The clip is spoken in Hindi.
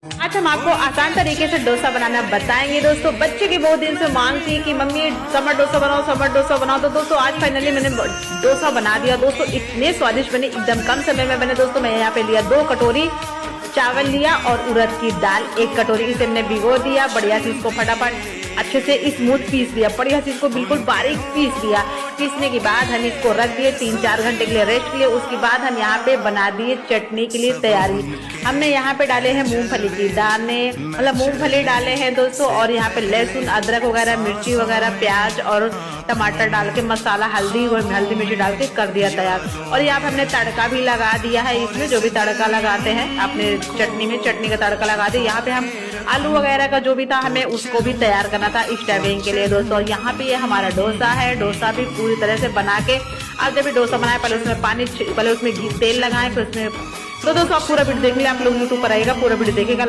आज हम आपको आसान तरीके से डोसा बनाना बताएंगे दोस्तों। बच्चे की बहुत दिन से मांग थी कि मम्मी समर डोसा बनाओ, समर डोसा बनाओ। तो दोस्तों आज फाइनली मैंने डोसा बना दिया दोस्तों। इतने स्वादिष्ट बने, एकदम कम समय में बने दोस्तों। मैं यहाँ पे लिया 2 कटोरी चावल लिया और उड़द की दाल 1 कटोरी, इसे हमने भिगो दिया। बढ़िया से इसको फटाफट अच्छे से स्मूथ पीस दिया, बढ़िया से इसको बिल्कुल बारीक पीस दिया। पीसने के बाद हम इसको रख दिए 3-4 घंटे के लिए रेस्ट के लिए। उसके बाद हम यहाँ पे बना दिए चटनी के लिए तैयारी। हमने यहाँ पे डाले हैं मूंगफली की दाने, मतलब मूंगफली डाले हैं दोस्तों। और यहाँ पे लहसुन, अदरक वगैरह, मिर्ची वगैरह, प्याज और टमाटर डाल के मसाला, हल्दी मिर्ची डाल के कर दिया तैयार। और यहाँ पे हमने तड़का भी लगा दिया है इसमें, जो भी तड़का लगाते हैं अपने चटनी में, चटनी का तड़का लगा दिया। यहाँ पे हम आलू वगैरह का जो भी था हमें उसको भी तैयार करना था स्टफिंग के लिए दोस्तों। और यहाँ पे ये हमारा डोसा है। डोसा भी पूरी तरह से बना के, आप जब भी डोसा बनाए पहले उसमें तेल लगाएं, फिर उसमें। तो दोस्तों आप पूरा वीडियो देख लिया, आप लोग यूट्यूब पर आएगा, पूरा वीडियो देखेगा।